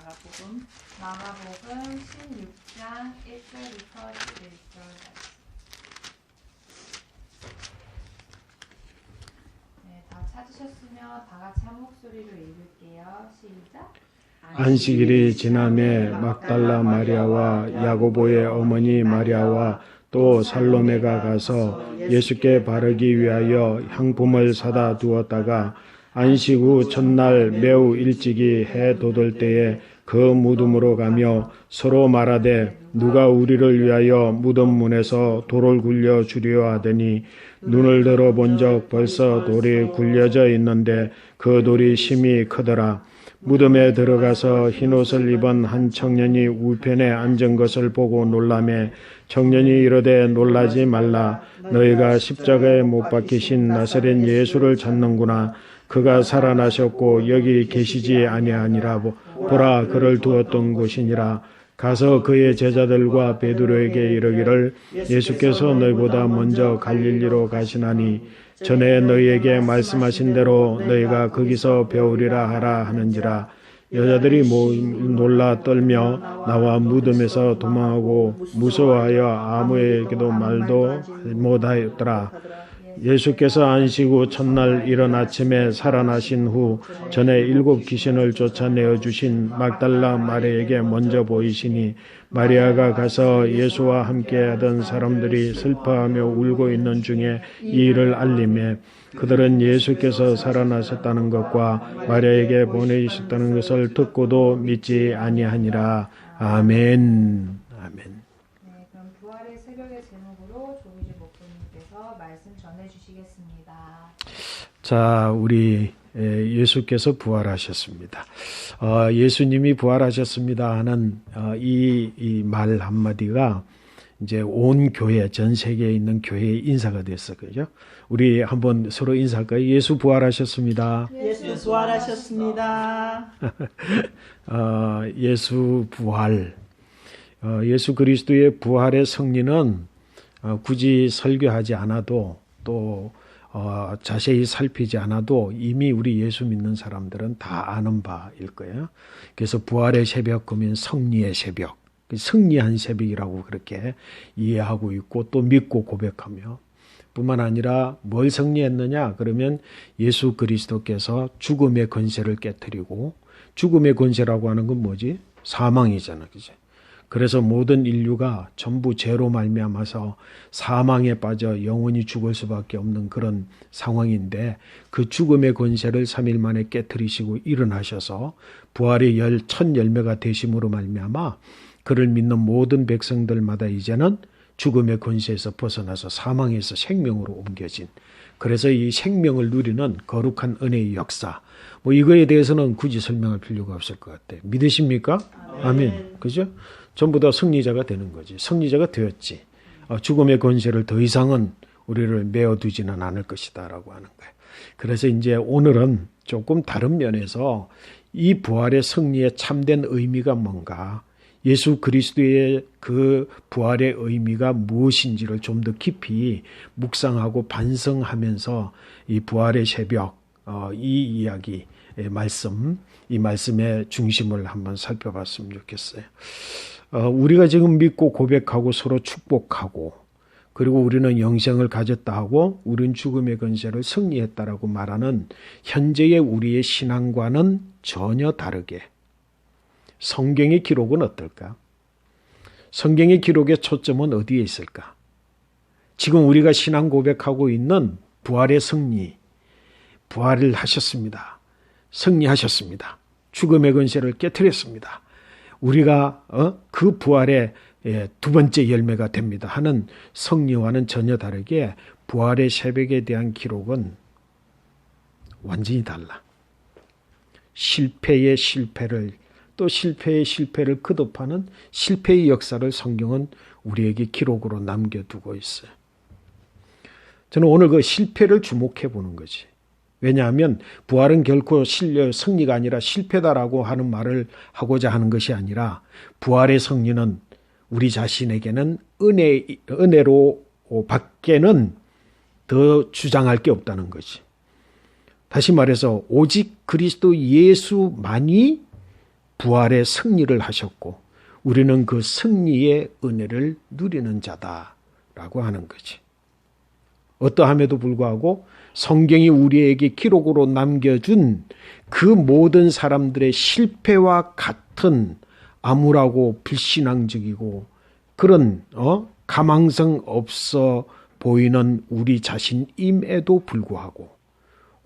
마가복음 16장 1절부터 11절까지. 네, 다 찾으셨으면 다 같이 한 목소리로 읽을게요. 시작. 안식일이 지남에 막달라 마리아와 야고보의 어머니 마리아와 또 살로메가 가서 예수께 바르기 위하여 향품을 사다 두었다가 안식 후 첫날 매우 일찍이 해 돋을 때에 그 무덤으로 가며 서로 말하되 누가 우리를 위하여 무덤 문에서 돌을 굴려 주려 하더니 눈을 들어 본적 벌써 돌이 굴려져 있는데 그 돌이 심히 크더라. 무덤에 들어가서 흰옷을 입은 한 청년이 우편에 앉은 것을 보고 놀라매 청년이 이르되 놀라지 말라. 너희가 십자가에 못 박히신 나사렛 예수를 찾는구나. 그가 살아나셨고 여기 계시지 아니하니라. 보라, 그를 두었던 곳이니라. 가서 그의 제자들과 베드로에게 이르기를 예수께서 너희보다 먼저 갈릴리로 가시나니 전에 너희에게 말씀하신 대로 너희가 거기서 배우리라 하라 하는지라. 여자들이 놀라 떨며 나와 무덤에서 도망하고 무서워하여 아무에게도 말도 못하였더라. 예수께서 안식 후 첫날 이른 아침에 살아나신 후 전에 7 귀신을 쫓아내어 주신 막달라 마리아에게 먼저 보이시니 마리아가 가서 예수와 함께하던 사람들이 슬퍼하며 울고 있는 중에 이 일을 알림해 그들은 예수께서 살아나셨다는 것과 마리아에게 보내셨다는 것을 듣고도 믿지 아니하니라. 아멘. 아멘. 네, 그럼 부활의 새벽의 제목으로 조미주 목사님께서 말씀 전해주시겠습니다. 자, 우리 예수께서 부활하셨습니다. 예수님이 부활하셨습니다 하는 이 말 한마디가 이제 온 교회, 전 세계에 있는 교회의 인사가 됐어. 그죠? 우리 한번 서로 인사할까요? 예수 부활하셨습니다. 예수 부활하셨습니다. 예수 부활. 예수 그리스도의 부활의 승리는 굳이 설교하지 않아도 또 자세히 살피지 않아도 이미 우리 예수 믿는 사람들은 다 아는 바일 거예요. 그래서 부활의 새벽 그러면 승리의 새벽, 승리한 새벽이라고 그렇게 이해하고 있고 또 믿고 고백하며 뿐만 아니라 뭘 승리했느냐 그러면 예수 그리스도께서 죽음의 권세를 깨뜨리고 죽음의 권세라고 하는 건 뭐지? 사망이잖아. 그죠? 그래서 모든 인류가 전부 죄로 말미암아서 사망에 빠져 영원히 죽을 수밖에 없는 그런 상황인데 그 죽음의 권세를 3일 만에 깨뜨리시고 일어나셔서 부활의 첫 열매가 되심으로 말미암아 그를 믿는 모든 백성들마다 이제는 죽음의 권세에서 벗어나서 사망에서 생명으로 옮겨진, 그래서 이 생명을 누리는 거룩한 은혜의 역사, 이거에 대해서는 굳이 설명할 필요가 없을 것 같아요. 믿으십니까? 아멘. 그죠? 전부 다 승리자가 되는 거지. 승리자가 되었지. 죽음의 권세를 더 이상은 우리를 메어두지는 않을 것이다 라고 하는 거예요. 그래서 이제 오늘은 조금 다른 면에서 이 부활의 승리의 참된 의미가 뭔가, 예수 그리스도의 그 부활의 의미가 무엇인지를 좀 더 깊이 묵상하고 반성하면서 이 부활의 새벽, 이 이야기, 이 말씀의 중심을 한번 살펴봤으면 좋겠어요. 우리가 지금 믿고 고백하고 서로 축복하고 그리고 우리는 영생을 가졌다 하고 우리는 죽음의 권세를 승리했다라고 말하는 현재의 우리의 신앙과는 전혀 다르게 성경의 기록은 어떨까? 성경의 기록의 초점은 어디에 있을까? 지금 우리가 신앙 고백하고 있는 부활의 승리, 부활을 하셨습니다. 승리하셨습니다. 죽음의 권세를 깨뜨렸습니다. 우리가 그 부활의 두 번째 열매가 됩니다 하는 승리와는 전혀 다르게 부활의 새벽에 대한 기록은 완전히 달라. 실패의 실패를 또 실패의 실패를 거듭하는 실패의 역사를 성경은 우리에게 기록으로 남겨두고 있어요. 저는 오늘 그 실패를 주목해 보는 거지. 왜냐하면 부활은 결코 승리가 아니라 실패다라고 하는 말을 하고자 하는 것이 아니라 부활의 승리는 우리 자신에게는 은혜로 밖에는 더 주장할 게 없다는 거지. 다시 말해서 오직 그리스도 예수만이 부활의 승리를 하셨고 우리는 그 승리의 은혜를 누리는 자다라고 하는 거지. 어떠함에도 불구하고 성경이 우리에게 기록으로 남겨준 그 모든 사람들의 실패와 같은 암울하고 불신앙적이고 그런 가망성 없어 보이는 우리 자신임에도 불구하고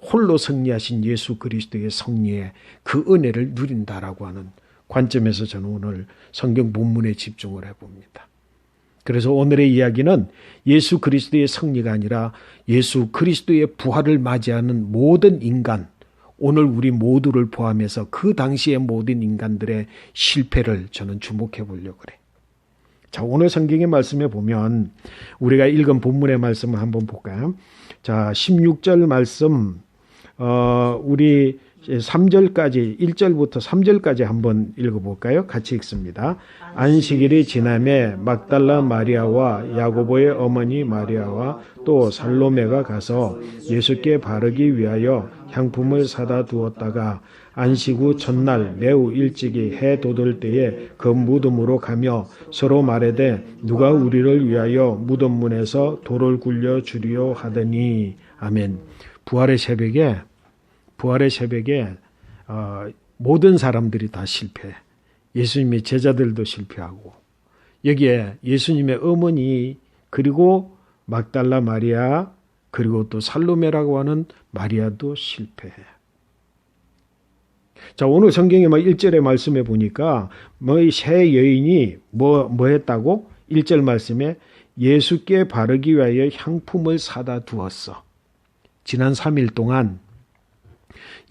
홀로 승리하신 예수 그리스도의 승리에 그 은혜를 누린다라고 하는 관점에서 저는 오늘 성경 본문에 집중을 해봅니다. 그래서 오늘의 이야기는 예수 그리스도의 승리가 아니라 예수 그리스도의 부활을 맞이하는 모든 인간, 오늘 우리 모두를 포함해서 그 당시의 모든 인간들의 실패를 저는 주목해 보려고 그래. 자, 오늘 성경의 말씀에 보면 우리가 읽은 본문의 말씀을 한번 볼까요? 자, 16절 말씀 우리 3절까지 1절부터 3절까지 한번 읽어볼까요? 같이 읽습니다. 안식일이 지남에 막달라 마리아와 야고보의 어머니 마리아와 또 살로메가 가서 예수께 바르기 위하여 향품을 사다 두었다가 안식 후 첫날 매우 일찍이 해 돋을 때에 그 무덤으로 가며 서로 말하되 누가 우리를 위하여 무덤 문에서 돌을 굴려 주리요 하더니 아멘. 부활의 새벽에 모든 사람들이 다 실패해. 예수님의 제자들도 실패하고 여기에 예수님의 어머니 그리고 막달라 마리아 그리고 또 살로메라고 하는 마리아도 실패해. 자, 오늘 성경에 1절의 말씀에 보니까 이 세 여인이 뭐 했다고? 1절 말씀에 예수께 바르기 위하여 향품을 사다 두었어. 지난 3일 동안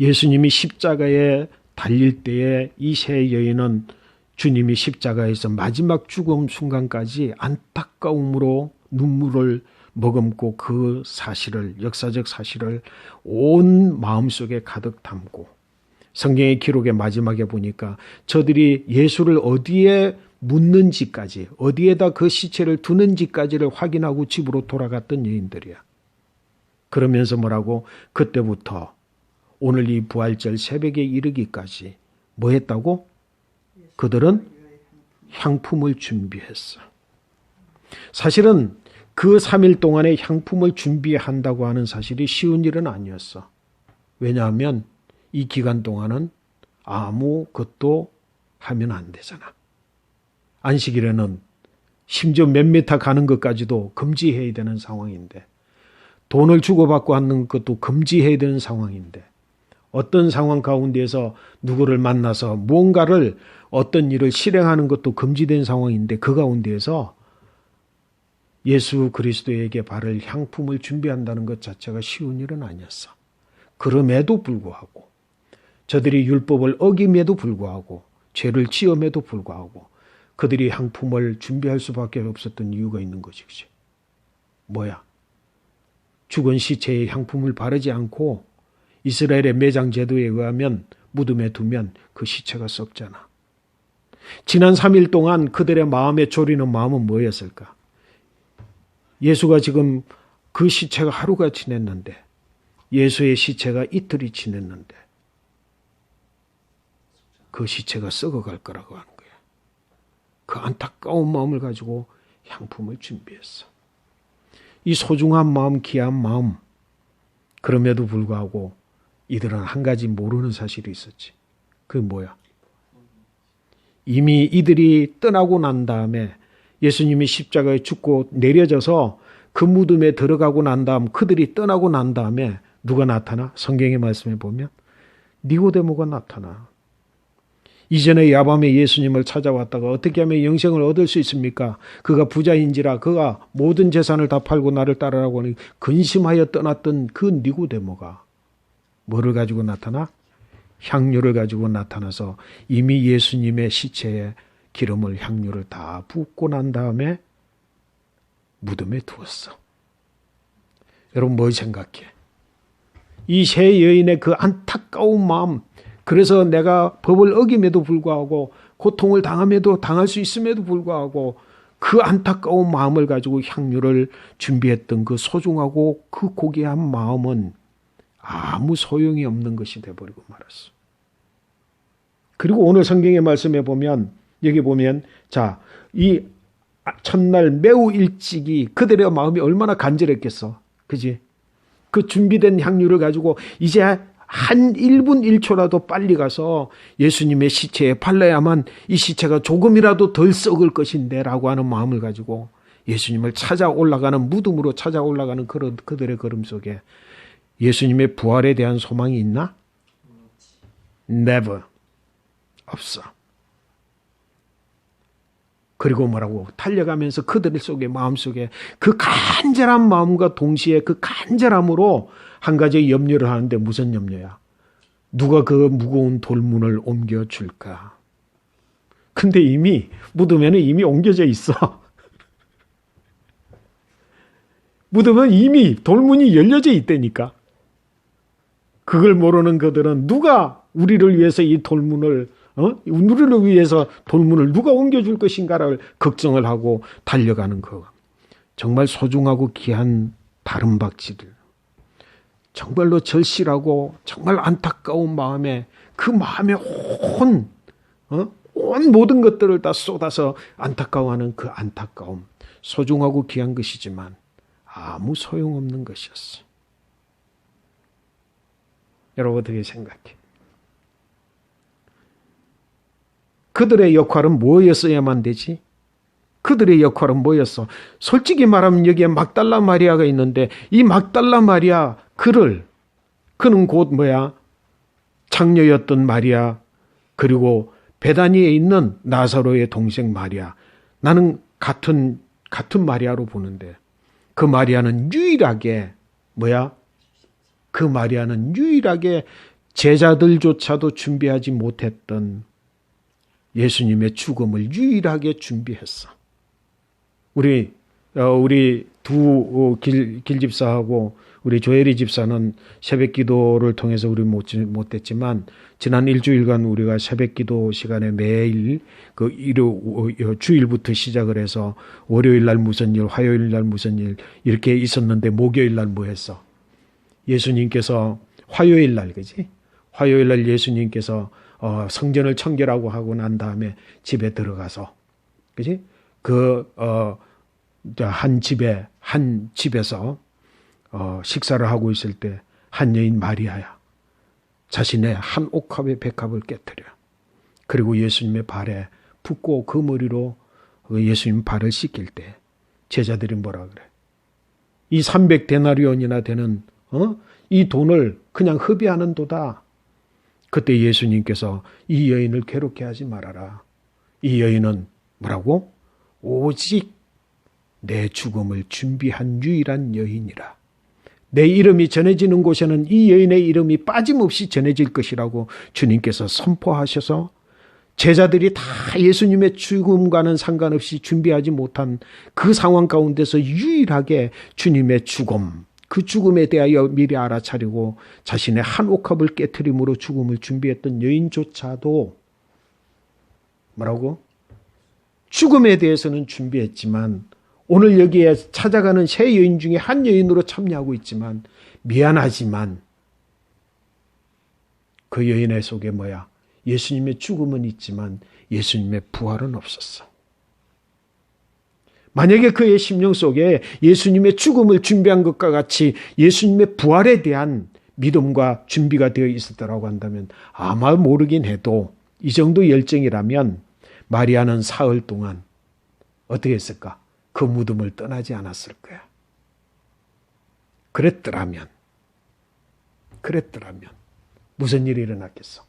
예수님이 십자가에 달릴 때에 이 세 여인은 주님이 십자가에서 마지막 죽음 순간까지 안타까움으로 눈물을 머금고 그 사실을, 역사적 사실을 온 마음속에 가득 담고 성경의 기록의 마지막에 보니까 저들이 예수를 어디에 묻는지까지, 어디에다 그 시체를 두는지까지를 확인하고 집으로 돌아갔던 여인들이야. 그러면서 뭐라고? 그때부터 오늘 이 부활절 새벽에 이르기까지 뭐 했다고? 그들은 향품을 준비했어. 사실은 그 3일 동안에 향품을 준비한다고 하는 사실이 쉬운 일은 아니었어. 왜냐하면 이 기간 동안은 아무것도 하면 안 되잖아. 안식일에는 심지어 몇 미터 가는 것까지도 금지해야 되는 상황인데 돈을 주고받고 하는 것도 금지해야 되는 상황인데 어떤 상황 가운데에서 누구를 만나서 무언가를 어떤 일을 실행하는 것도 금지된 상황인데 그 가운데에서 예수 그리스도에게 바를 향품을 준비한다는 것 자체가 쉬운 일은 아니었어. 그럼에도 불구하고 저들이 율법을 어김에도 불구하고 죄를 지음에도 불구하고 그들이 향품을 준비할 수밖에 없었던 이유가 있는 거지. 그치? 뭐야? 죽은 시체에 향품을 바르지 않고 이스라엘의 매장 제도에 의하면 무덤에 두면 그 시체가 썩잖아. 지난 3일 동안 그들의 마음에 졸이는 마음은 뭐였을까? 예수가 지금 그 시체가 하루가 지냈는데 예수의 시체가 이틀이 지냈는데 그 시체가 썩어갈 거라고 하는 거야. 그 안타까운 마음을 가지고 향품을 준비했어. 이 소중한 마음, 귀한 마음, 그럼에도 불구하고 이들은 한 가지 모르는 사실이 있었지. 그게 뭐야? 이미 이들이 떠나고 난 다음에 예수님이 십자가에 죽고 내려져서 그 무덤에 들어가고 난 다음 그들이 떠나고 난 다음에 누가 나타나? 성경의 말씀에 보면 니고데모가 나타나. 이전에 야밤에 예수님을 찾아왔다가 어떻게 하면 영생을 얻을 수 있습니까? 그가 부자인지라 그가 모든 재산을 다 팔고 나를 따르라고 하니 근심하여 떠났던 그 니고데모가 뭐를 가지고 나타나? 향료를 가지고 나타나서 이미 예수님의 시체에 기름을 향료를 다 붓고 난 다음에 무덤에 두었어. 여러분 뭘 생각해? 이 세 여인의 그 안타까운 마음, 그래서 내가 법을 어김에도 불구하고 고통을 당함에도 당할 수 있음에도 불구하고 그 안타까운 마음을 가지고 향료를 준비했던 그 소중하고 그 고귀한 마음은 아무 소용이 없는 것이 되어버리고 말았어. 그리고 오늘 성경의 말씀에 보면 여기 보면 자, 이 첫날 매우 일찍이 그들의 마음이 얼마나 간절했겠어. 그지? 그 준비된 향유를 가지고 이제 한 1분 1초라도 빨리 가서 예수님의 시체에 발라야만 이 시체가 조금이라도 덜 썩을 것인데 라고 하는 마음을 가지고 예수님을 찾아 올라가는 무덤으로 찾아 올라가는 그들의 걸음 속에 예수님의 부활에 대한 소망이 있나? Never. 없어. 그리고 뭐라고 달려가면서 그들 속에 마음속에 그 간절한 마음과 동시에 그 간절함으로 한 가지 염려를 하는데 무슨 염려야? 누가 그 무거운 돌문을 옮겨줄까? 근데 이미 무덤에는 이미 옮겨져 있어. 무덤은 이미 돌문이 열려져 있다니까. 그걸 모르는 그들은 누가 우리를 위해서 이 돌문을 우리를 위해서 돌문을 누가 옮겨줄 것인가를 걱정을 하고 달려가는 거. 정말 소중하고 귀한 다름박지들. 정말로 절실하고 정말 안타까운 마음에 그 마음에 온 모든 것들을 다 쏟아서 안타까워하는 그 안타까움. 소중하고 귀한 것이지만 아무 소용없는 것이었어. 여러분 어떻게 생각해? 그들의 역할은 뭐였어야만 되지? 그들의 역할은 뭐였어? 솔직히 말하면 여기에 막달라 마리아가 있는데 이 막달라 마리아 그는 곧 뭐야? 장녀였던 마리아 그리고 베다니에 있는 나사로의 동생 마리아. 나는 같은 마리아로 보는데 그 마리아는 유일하게 뭐야? 그 마리아는 유일하게 제자들조차도 준비하지 못했던 예수님의 죽음을 유일하게 준비했어. 우리 두 길집사하고 우리 조혜리 집사는 새벽 기도를 통해서 우리 못했지만 지난 일주일간 우리가 새벽 기도 시간에 매일 주일부터 시작을 해서 월요일 날 무슨 일, 화요일 날 무슨 일 이렇게 있었는데 목요일 날 뭐 했어? 예수님께서 화요일 날 그지? 화요일 날 예수님께서 성전을 청결하고 하고 난 다음에 집에 들어가서 그지? 한 집에서 식사를 하고 있을 때 한 여인 마리아야 자신의 한 옥합의 백합을 깨뜨려 그리고 예수님의 발에 붓고 그 머리로 예수님 발을 씻길 때 제자들이 뭐라 그래? 이 300데나리온이나 되는 이 돈을 그냥 흡입하는 도다. 그때 예수님께서 이 여인을 괴롭게 하지 말아라. 이 여인은 뭐라고? 오직 내 죽음을 준비한 유일한 여인이라. 내 이름이 전해지는 곳에는 이 여인의 이름이 빠짐없이 전해질 것이라고 주님께서 선포하셔서 제자들이 다 예수님의 죽음과는 상관없이 준비하지 못한 그 상황 가운데서 유일하게 주님의 죽음, 그 죽음에 대하여 미리 알아차리고 자신의 한 옥합을 깨트림으로 죽음을 준비했던 여인조차도 뭐라고? 죽음에 대해서는 준비했지만 오늘 여기에 찾아가는 세 여인 중에 한 여인으로 참여하고 있지만 미안하지만 그 여인의 속에 뭐야? 예수님의 죽음은 있지만 예수님의 부활은 없었어. 만약에 그의 심령 속에 예수님의 죽음을 준비한 것과 같이 예수님의 부활에 대한 믿음과 준비가 되어 있었다고 한다면 아마 모르긴 해도 이 정도 열정이라면 마리아는 사흘 동안 어떻게 했을까? 그 무덤을 떠나지 않았을 거야. 그랬더라면 무슨 일이 일어났겠어?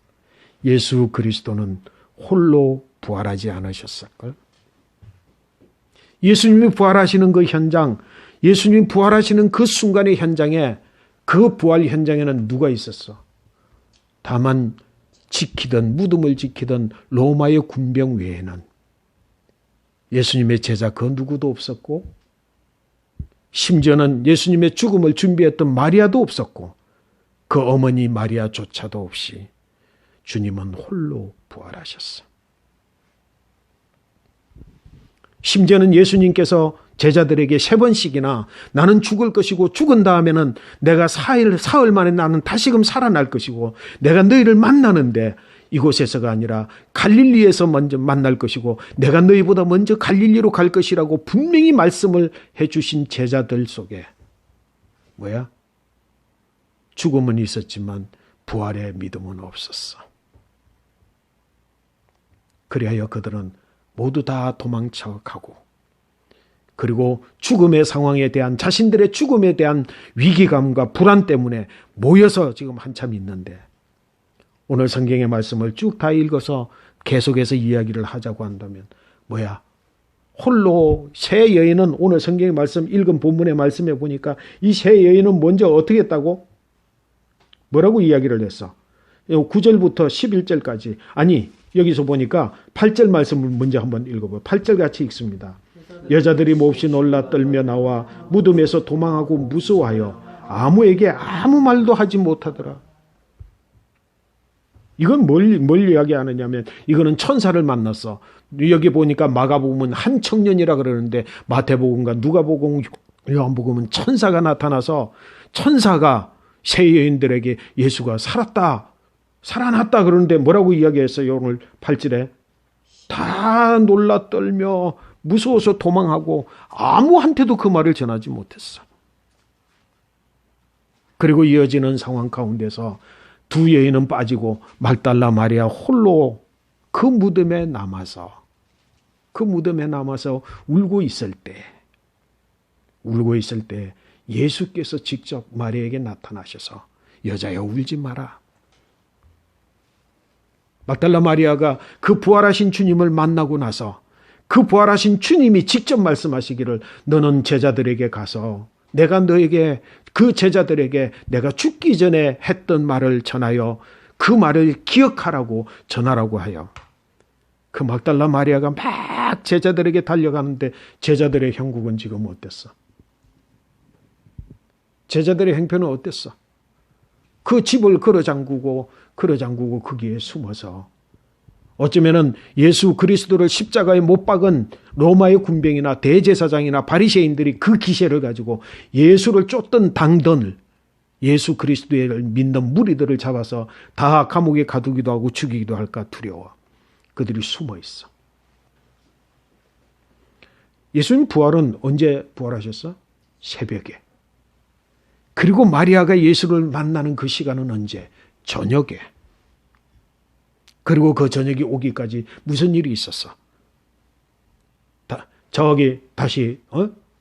예수 그리스도는 홀로 부활하지 않으셨을걸? 예수님이 부활하시는 그 현장, 예수님이 부활하시는 그 순간의 현장에 그 부활 현장에는 누가 있었어? 다만 무덤을 지키던 로마의 군병 외에는 예수님의 제자 그 누구도 없었고 심지어는 예수님의 죽음을 준비했던 마리아도 없었고 그 어머니 마리아조차도 없이 주님은 홀로 부활하셨어. 심지어는 예수님께서 제자들에게 3번씩이나 나는 죽을 것이고 죽은 다음에는 내가 사흘 만에 나는 다시금 살아날 것이고 내가 너희를 만나는데 이곳에서가 아니라 갈릴리에서 먼저 만날 것이고 내가 너희보다 먼저 갈릴리로 갈 것이라고 분명히 말씀을 해주신 제자들 속에 뭐야? 죽음은 있었지만 부활의 믿음은 없었어. 그리하여 그들은 모두 다 도망쳐 가고, 그리고 죽음의 상황에 대한, 자신들의 죽음에 대한 위기감과 불안 때문에 모여서 지금 한참 있는데, 오늘 성경의 말씀을 쭉 다 읽어서 계속해서 이야기를 하자고 한다면 뭐야? 홀로 세 여인은, 오늘 성경의 말씀 읽은 본문의 말씀에 보니까 이 세 여인은 먼저 어떻게 했다고? 뭐라고 이야기를 했어? 9절부터 11절까지. 아니, 여기서 보니까 8절 말씀을 먼저 한번 읽어봐요. 8절 같이 읽습니다. 여자들이 몹시 놀라 떨며 나와 무덤에서 도망하고 무서워하여 아무에게 아무 말도 하지 못하더라. 이건 뭘 이야기하느냐면, 이거는 천사를 만났어. 여기 보니까 마가복음은 한 청년이라 그러는데, 마태복음과 누가복음, 요한복음은 천사가 나타나서 천사가 세 여인들에게 예수가 살아났다 그러는데 뭐라고 이야기했어요? 오늘 8절에 다 놀라 떨며 무서워서 도망하고 아무한테도 그 말을 전하지 못했어. 그리고 이어지는 상황 가운데서 두 여인은 빠지고 막달라 마리아 홀로 그 무덤에 남아서 울고 있을 때 예수께서 직접 마리아에게 나타나셔서 여자여 울지 마라. 막달라 마리아가 그 부활하신 주님을 만나고 나서 그 부활하신 주님이 직접 말씀하시기를 너는 제자들에게 가서 내가 너에게, 그 제자들에게 내가 죽기 전에 했던 말을 전하여 그 말을 기억하라고 전하라고 하여, 그 막달라 마리아가 막 제자들에게 달려가는데 제자들의 형국은 지금 어땠어? 제자들의 행편은 어땠어? 그 집을 걸어 잠그고 거기에 숨어서, 어쩌면은 예수 그리스도를 십자가에 못 박은 로마의 군병이나 대제사장이나 바리새인들이 그 기세를 가지고 예수를 쫓던 당던 예수 그리스도를 믿는 무리들을 잡아서 다 감옥에 가두기도 하고 죽이기도 할까 두려워 그들이 숨어 있어. 예수님 부활은 언제 부활하셨어? 새벽에. 그리고 마리아가 예수를 만나는 그 시간은 언제? 저녁에. 그리고 그 저녁이 오기까지 무슨 일이 있었어? 저기 다시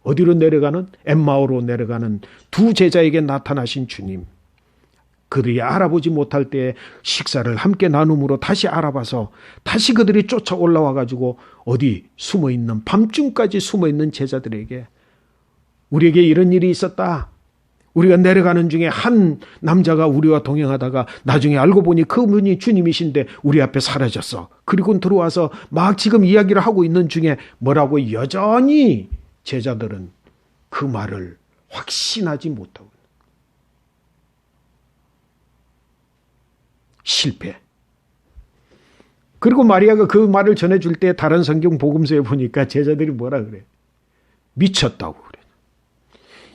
어디로 내려가는? 엠마오로 내려가는 두 제자에게 나타나신 주님. 그들이 알아보지 못할 때에 식사를 함께 나눔으로 다시 알아봐서 다시 그들이 쫓아 올라와 가지고 어디 숨어있는, 밤중까지 숨어있는 제자들에게 우리에게 이런 일이 있었다. 우리가 내려가는 중에 한 남자가 우리와 동행하다가 나중에 알고 보니 그분이 주님이신데 우리 앞에 사라졌어. 그리고 들어와서 막 지금 이야기를 하고 있는 중에 뭐라고 여전히 제자들은 그 말을 확신하지 못하고 실패. 그리고 마리아가 그 말을 전해줄 때 다른 성경 복음서에 보니까 제자들이 뭐라 그래? 미쳤다고 그래.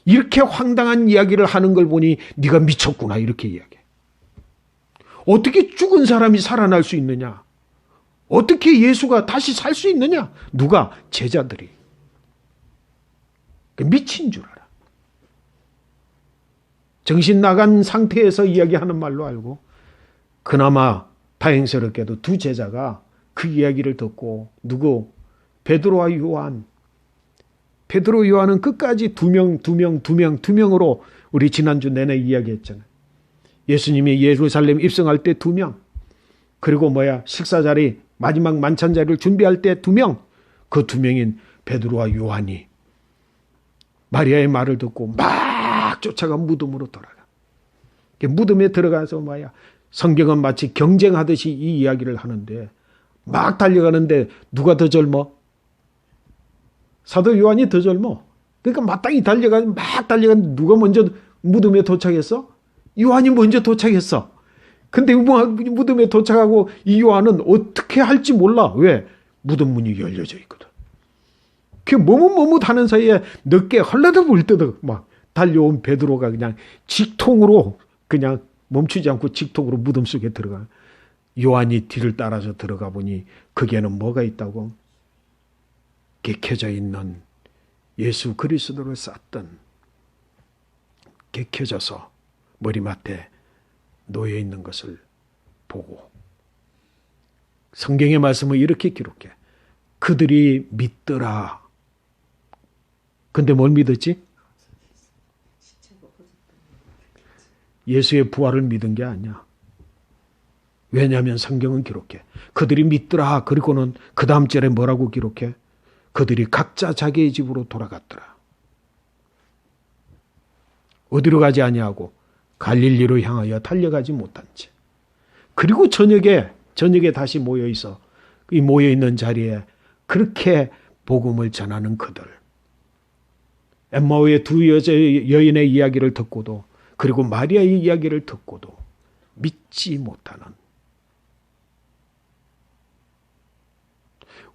이렇게 황당한 이야기를 하는 걸 보니 네가 미쳤구나 이렇게 이야기해. 어떻게 죽은 사람이 살아날 수 있느냐? 어떻게 예수가 다시 살 수 있느냐? 누가? 제자들이. 미친 줄 알아. 정신 나간 상태에서 이야기하는 말로 알고, 그나마 다행스럽게도 두 제자가 그 이야기를 듣고, 누구? 베드로와 요한. 베드로 요한은 끝까지 두 명으로 우리 지난주 내내 이야기했잖아요. 예수님이 예루살렘 입성할 때 2명, 그리고 식사 자리, 마지막 만찬 자리를 준비할 때 2명, 그 2명인 베드로와 요한이 마리아의 말을 듣고 막 쫓아가 무덤으로 돌아가. 무덤에 들어가서 성경은 마치 경쟁하듯이 이 이야기를 하는데, 막 달려가는데 누가 더 젊어? 사도 요한이 더 젊어. 그러니까 마땅히 막 달려가는데 누가 먼저 무덤에 도착했어? 요한이 먼저 도착했어. 근데 무덤에 도착하고 이 요한은 어떻게 할지 몰라. 왜? 무덤 문이 열려져 있거든. 그 머뭇머뭇하는 사이에 늦게 헐레덕불떡 막 달려온 베드로가 그냥 직통으로, 그냥 멈추지 않고 직통으로 무덤 속에 들어가. 요한이 뒤를 따라서 들어가 보니 거기에는 뭐가 있다고? 개켜져 있는 예수 그리스도를 쌌던, 개켜져서 머리맡에 놓여 있는 것을 보고, 성경의 말씀을 이렇게 기록해. 그들이 믿더라. 근데 뭘 믿었지? 예수의 부활을 믿은 게 아니야. 왜냐하면 성경은 기록해. 그들이 믿더라. 그리고는 그 다음 절에 뭐라고 기록해? 그들이 각자 자기의 집으로 돌아갔더라. 어디로 가지 아니하고 갈릴리로 향하여 달려가지 못한 채. 그리고 저녁에 다시 모여있어. 이 모여있는 자리에 그렇게 복음을 전하는 그들. 엠마오의 두 여인의 이야기를 듣고도, 그리고 마리아의 이야기를 듣고도 믿지 못하는,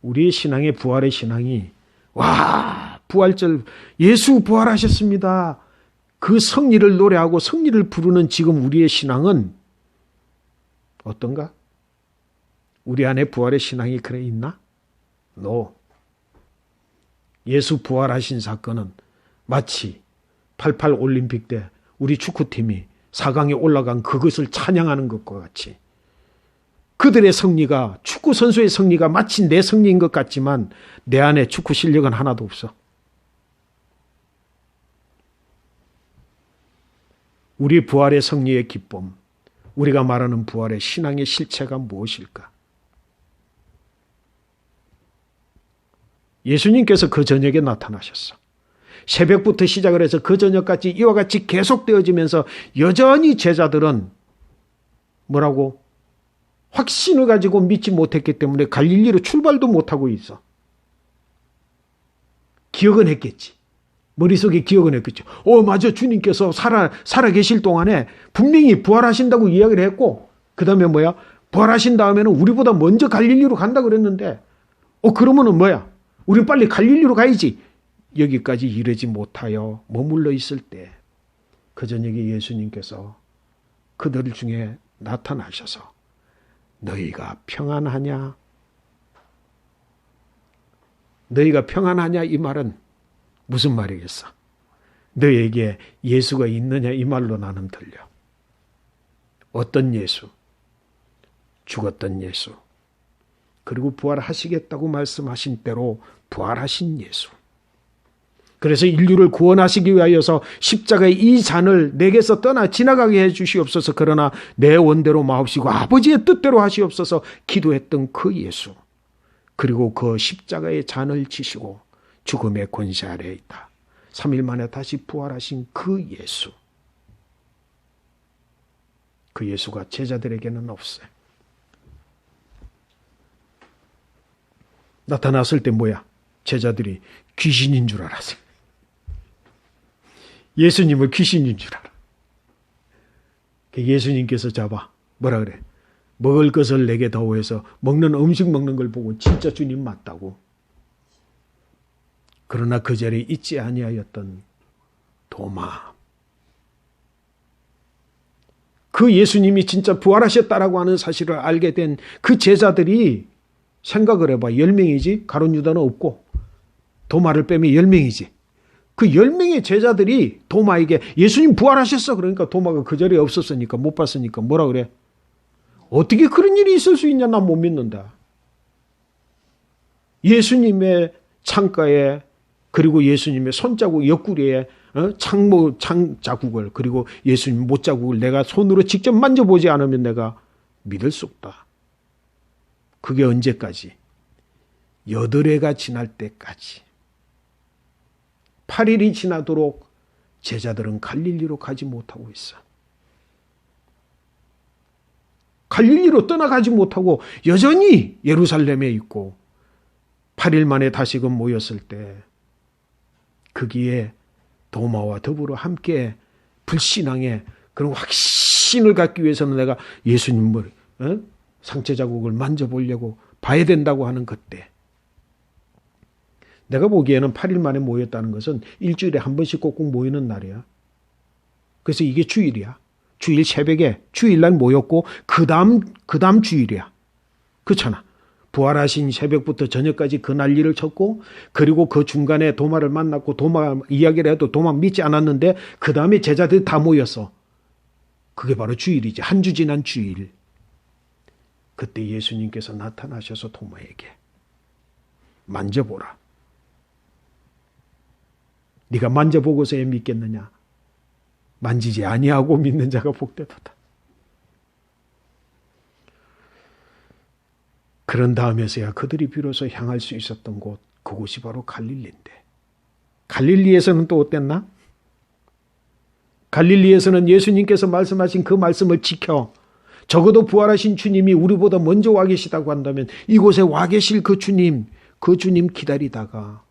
우리의 신앙의 부활의 신앙이, 와, 부활절, 예수 부활하셨습니다. 그 성리를 노래하고 성리를 부르는 지금 우리의 신앙은 어떤가? 우리 안에 부활의 신앙이 그래 있나? No. 예수 부활하신 사건은 마치 88 올림픽 때 우리 축구팀이 4강에 올라간 그것을 찬양하는 것과 같이, 그들의 승리가, 축구 선수의 승리가 마치 내 승리인 것 같지만 내 안에 축구 실력은 하나도 없어. 우리 부활의 승리의 기쁨, 우리가 말하는 부활의 신앙의 실체가 무엇일까? 예수님께서 그 저녁에 나타나셨어. 새벽부터 시작을 해서 그 저녁까지 이와 같이 계속되어지면서 여전히 제자들은 뭐라고? 확신을 가지고 믿지 못했기 때문에 갈릴리로 출발도 못하고 있어. 기억은 했겠지. 머릿속에 기억은 했겠죠. 맞아. 주님께서 살아 계실 동안에 분명히 부활하신다고 이야기를 했고, 그 다음에 뭐야? 부활하신 다음에는 우리보다 먼저 갈릴리로 간다 그랬는데, 그러면은 뭐야? 우린 빨리 갈릴리로 가야지. 여기까지 이르지 못하여 머물러 있을 때, 그 저녁에 예수님께서 그들 중에 나타나셔서 너희가 평안하냐? 너희가 평안하냐? 이 말은 무슨 말이겠어? 너희에게 예수가 있느냐? 이 말로 나는 들려. 어떤 예수? 죽었던 예수. 그리고 부활하시겠다고 말씀하신 대로 부활하신 예수. 그래서 인류를 구원하시기 위하여서 십자가의 이 잔을 내게서 떠나 지나가게 해 주시옵소서. 그러나 내 원대로 마옵시고 아버지의 뜻대로 하시옵소서 기도했던 그 예수. 그리고 그 십자가의 잔을 지시고 죽음의 권세 아래에 있다. 3일 만에 다시 부활하신 그 예수. 그 예수가 제자들에게는 없어요. 나타났을 때 뭐야? 제자들이 귀신인 줄 알았어요. 예수님을 귀신인 줄 알아. 예수님께서 잡아 뭐라 그래? 먹을 것을 내게 더워해서 먹는 음식 먹는 걸 보고 진짜 주님 맞다고. 그러나 그 자리에 있지 아니하였던 도마. 그 예수님이 진짜 부활하셨다라고 하는 사실을 알게 된 그 제자들이 생각을 해봐. 10명이지? 가룟 유다는 없고 도마를 빼면 10명이지. 그 10명의 제자들이 도마에게 예수님 부활하셨어. 그러니까 도마가 그 자리에 없었으니까 못 봤으니까 뭐라 그래? 어떻게 그런 일이 있을 수 있냐? 난 못 믿는다. 예수님의 창가에, 그리고 예수님의 손자국 옆구리에 창 자국을, 그리고 예수님 못 자국을 내가 손으로 직접 만져보지 않으면 내가 믿을 수 없다. 그게 언제까지? 8해가 지날 때까지. 8일이 지나도록 제자들은 갈릴리로 가지 못하고 있어. 갈릴리로 떠나가지 못하고 여전히 예루살렘에 있고 8일 만에 다시금 모였을 때 거기에 도마와 더불어 함께 불신앙의 그런 확신을 갖기 위해서는 내가 예수님을 상체 자국을 만져보려고 봐야 된다고 하는 그때, 내가 보기에는 8일 만에 모였다는 것은 일주일에 한 번씩 꼭꼭 모이는 날이야. 그래서 이게 주일이야. 주일 새벽에 주일날 모였고 그 다음 주일이야. 그렇잖아. 부활하신 새벽부터 저녁까지 그 난리를 쳤고 그리고 그 중간에 도마를 만났고 도마 이야기를 해도 도마 믿지 않았는데 그 다음에 제자들이 다 모였어. 그게 바로 주일이지. 한 주 지난 주일. 그때 예수님께서 나타나셔서 도마에게 만져보라. 네가 만져보고서야 믿겠느냐. 만지지 아니하고 믿는 자가 복되도다. 그런 다음에서야 그들이 비로소 향할 수 있었던 곳, 그곳이 바로 갈릴리인데, 갈릴리에서는 또 어땠나? 갈릴리에서는 예수님께서 말씀하신 그 말씀을 지켜 적어도 부활하신 주님이 우리보다 먼저 와 계시다고 한다면 이곳에 와 계실 그 주님 기다리다가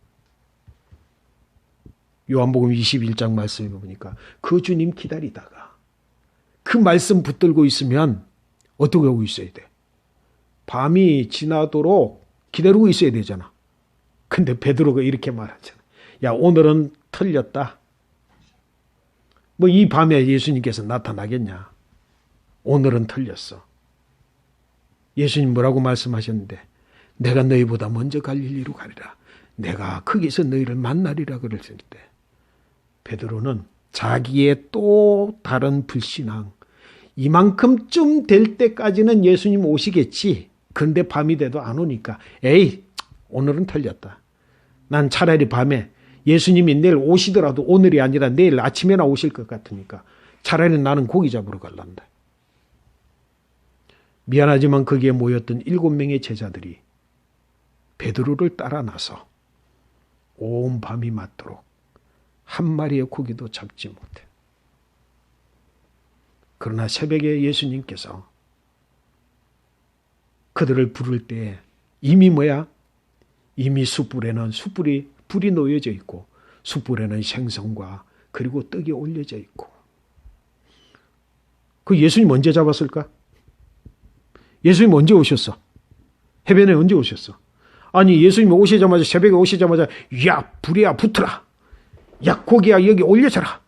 요한복음 21장 말씀을 보니까 그 주님 기다리다가 그 말씀 붙들고 있으면 어떻게 하고 있어야 돼? 밤이 지나도록 기다리고 있어야 되잖아. 근데 베드로가 이렇게 말하잖아. 야, 오늘은 틀렸다. 뭐 이 밤에 예수님께서 나타나겠냐? 오늘은 틀렸어. 예수님 뭐라고 말씀하셨는데 내가 너희보다 먼저 갈릴리로 가리라. 내가 거기서 너희를 만나리라 그랬을 때 베드로는 자기의 또 다른 불신앙, 이만큼쯤 될 때까지는 예수님 오시겠지. 근데 밤이 돼도 안 오니까 에이, 오늘은 틀렸다. 난 차라리 밤에 예수님이 내일 오시더라도 오늘이 아니라 내일 아침에나 오실 것 같으니까 차라리 나는 고기 잡으러 갈란다. 미안하지만 거기에 모였던 7명의 제자들이 베드로를 따라 나서 온 밤이 맞도록 한 마리의 고기도 잡지 못해. 그러나 새벽에 예수님께서 그들을 부를 때 이미 뭐야? 이미 숯불에는 불이 놓여져 있고 숯불에는 생선과 그리고 떡이 올려져 있고. 그 예수님 언제 잡았을까? 예수님 언제 오셨어? 해변에 언제 오셨어? 아니 예수님 오시자마자 새벽에 오시자마자 야 불이야 붙어라. 야 고기야 여기 올려져라.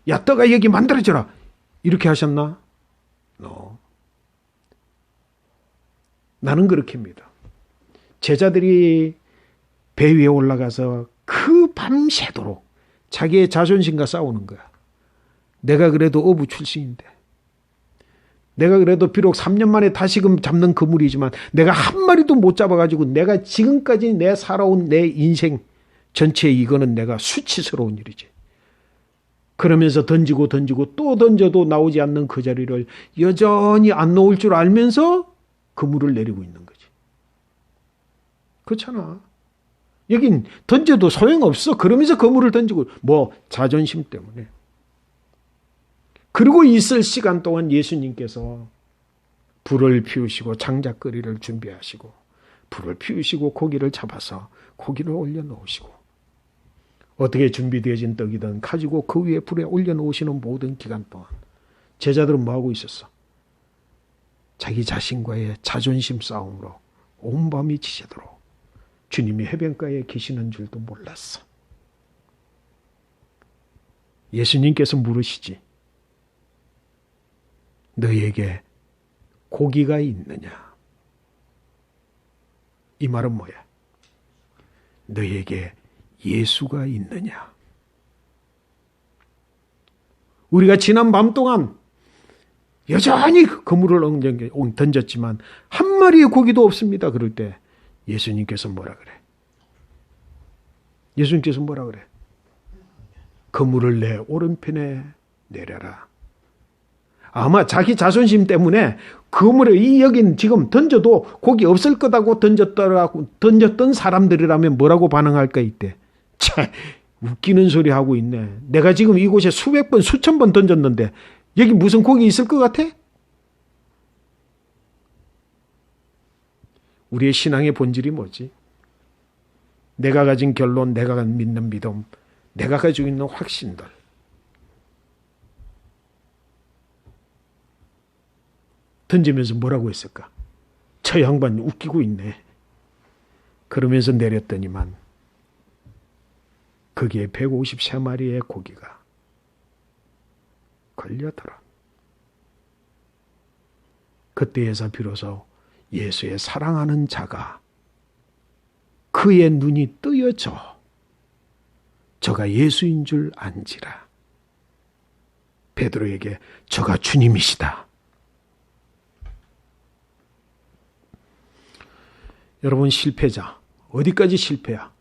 야 떡아 여기 만들어져라. 이렇게 하셨나? No. 나는 그렇게 믿어. 제자들이 배 위에 올라가서 그 밤새도록 자기의 자존심과 싸우는 거야. 내가 그래도 어부 출신인데 내가 그래도 비록 3년 만에 다시금 잡는 그물이지만 내가 한 마리도 못 잡아가지고 내가 지금까지 내 살아온 내 인생 전체에 이거는 내가 수치스러운 일이지. 그러면서 던지고 또 던져도 나오지 않는 그 자리를 여전히 안 놓을 줄 알면서 그물을 내리고 있는 거지. 그렇잖아. 여긴 던져도 소용없어. 그러면서 그물을 던지고 뭐 자존심 때문에. 그리고 있을 시간 동안 예수님께서 불을 피우시고 장작거리를 준비하시고 불을 피우시고 고기를 잡아서 고기를 올려놓으시고 어떻게 준비되어진 떡이든 가지고 그 위에 불에 올려놓으시는 모든 기간 동안 제자들은 뭐하고 있었어? 자기 자신과의 자존심 싸움으로 온 밤이 지새도록 주님이 해변가에 계시는 줄도 몰랐어. 예수님께서 물으시지. 너희에게 고기가 있느냐? 이 말은 뭐야? 너희에게 예수가 있느냐? 우리가 지난 밤 동안 여전히 그물을 던졌지만 한 마리의 고기도 없습니다. 그럴 때 예수님께서 뭐라 그래? 예수님께서 뭐라 그래? 그물을 내 오른편에 내려라. 아마 자기 자존심 때문에 그물에 여긴 지금 던져도 고기 없을 거다고 던졌던 사람들이라면 뭐라고 반응할까 이때? 참 웃기는 소리 하고 있네. 내가 지금 이곳에 수백 번 수천 번 던졌는데 여기 무슨 고기 있을 것 같아? 우리의 신앙의 본질이 뭐지? 내가 가진 결론, 내가 믿는 믿음, 내가 가지고 있는 확신들. 던지면서 뭐라고 했을까? 저 양반 웃기고 있네. 그러면서 내렸더니만 거기에 153마리의 고기가 걸려들어. 그때에서 비로소 예수의 사랑하는 자가 그의 눈이 뜨여져 저가 예수인 줄 안지라. 베드로에게 저가 주님이시다. 여러분, 실패자 어디까지 실패야?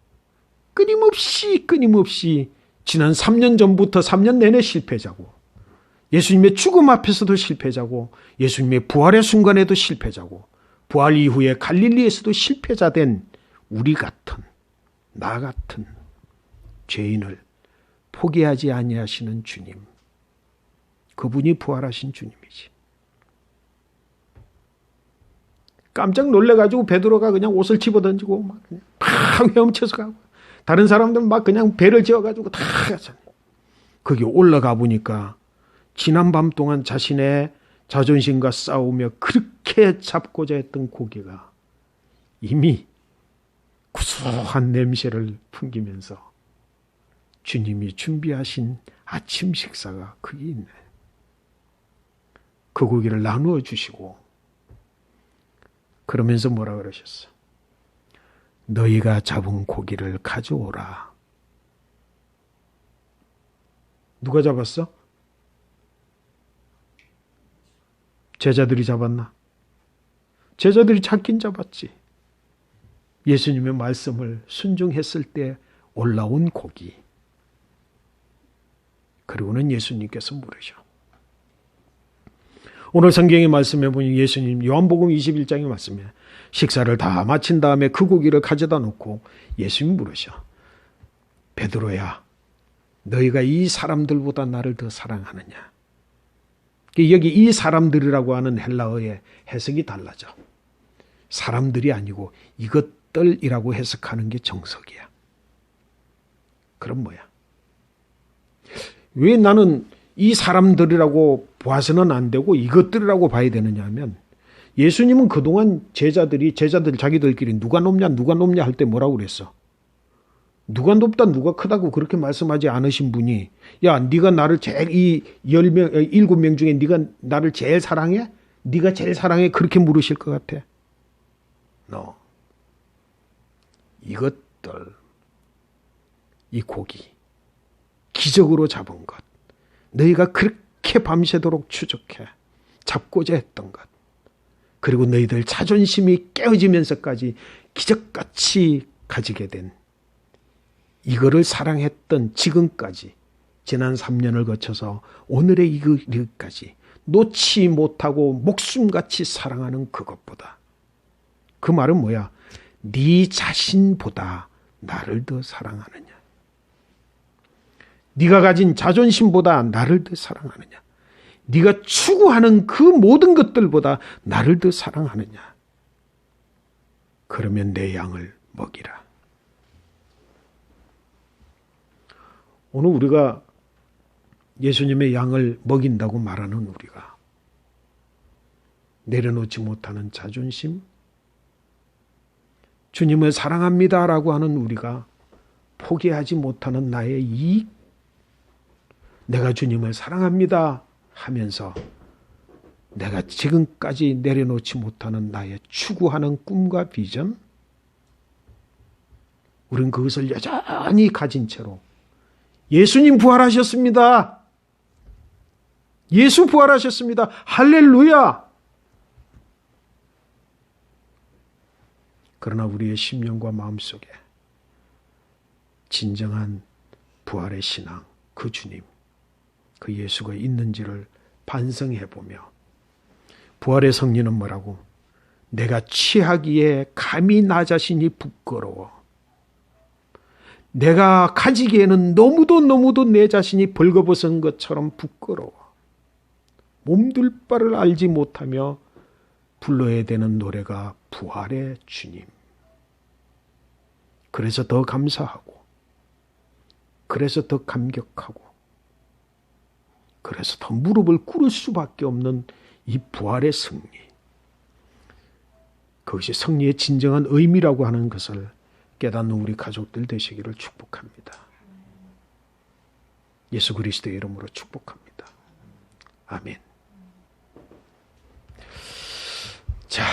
끊임없이 지난 3년 전부터 3년 내내 실패자고, 예수님의 죽음 앞에서도 실패자고, 예수님의 부활의 순간에도 실패자고, 부활 이후에 갈릴리에서도 실패자된 우리 같은, 나 같은 죄인을 포기하지 아니하시는 주님, 그분이 부활하신 주님이지. 깜짝 놀래가지고 베드로가 그냥 옷을 집어던지고 막 그냥 팍 헤엄쳐서 가고, 다른 사람들은 막 그냥 배를 지어가지고 다 가잖아요. 거기 올라가 보니까 지난 밤 동안 자신의 자존심과 싸우며 그렇게 잡고자 했던 고기가 이미 구수한 냄새를 풍기면서 주님이 준비하신 아침 식사가 거기 있네. 그 고기를 나누어 주시고 그러면서 뭐라 그러셨어? 너희가 잡은 고기를 가져오라. 누가 잡았어? 제자들이 잡았나? 제자들이 잡긴 잡았지. 예수님의 말씀을 순종했을 때 올라온 고기. 그리고는 예수님께서 물으셔. 오늘 성경의 말씀에 보니 예수님 요한복음 21장의 말씀에 식사를 다 마친 다음에 그 고기를 가져다 놓고 예수님 물으셔. 베드로야, 너희가 이 사람들보다 나를 더 사랑하느냐? 여기 이 사람들이라고 하는 헬라어의 해석이 달라져. 사람들이 아니고 이것들이라고 해석하는 게 정석이야. 그럼 뭐야? 왜 나는 이 사람들이라고 봐서는 안 되고 이것들이라고 봐야 되느냐 하면, 예수님은 그동안 제자들 자기들끼리 누가 높냐 할 때 뭐라고 그랬어? 누가 높다 누가 크다고 그렇게 말씀하지 않으신 분이, 야 네가 나를 제일 이 7명 중에 네가 나를 제일 사랑해? 네가 제일 사랑해? 그렇게 물으실 것 같아? No. 이것들, 이 고기, 기적으로 잡은 것, 너희가 그렇게 밤새도록 추적해 잡고자 했던 것, 그리고 너희들 자존심이 깨어지면서까지 기적같이 가지게 된 이거를 사랑했던 지금까지, 지난 3년을 거쳐서 오늘의 이것까지 놓지 못하고 목숨같이 사랑하는 그것보다, 그 말은 뭐야? 네 자신보다 나를 더 사랑하느냐? 네가 가진 자존심보다 나를 더 사랑하느냐? 네가 추구하는 그 모든 것들보다 나를 더 사랑하느냐? 그러면 내 양을 먹이라. 오늘 우리가 예수님의 양을 먹인다고 말하는 우리가 내려놓지 못하는 자존심, 주님을 사랑합니다라고 하는 우리가 포기하지 못하는 나의 이익, 내가 주님을 사랑합니다 하면서 내가 지금까지 내려놓지 못하는 나의 추구하는 꿈과 비전, 우린 그것을 여전히 가진 채로 예수님 부활하셨습니다. 예수 부활하셨습니다. 할렐루야. 그러나 우리의 심령과 마음속에 진정한 부활의 신앙, 그 주님, 그 예수가 있는지를 반성해보며, 부활의 성리는 뭐라고? 내가 취하기에 감히 나 자신이 부끄러워. 내가 가지기에는 너무도 내 자신이 벌거벗은 것처럼 부끄러워. 몸둘 바를 알지 못하며 불러야 되는 노래가 부활의 주님. 그래서 더 감사하고, 그래서 더 감격하고, 그래서 더 무릎을 꿇을 수밖에 없는 이 부활의 승리. 그것이 승리의 진정한 의미라고 하는 것을 깨닫는 우리 가족들 되시기를 축복합니다. 예수 그리스도의 이름으로 축복합니다. 아멘. 자,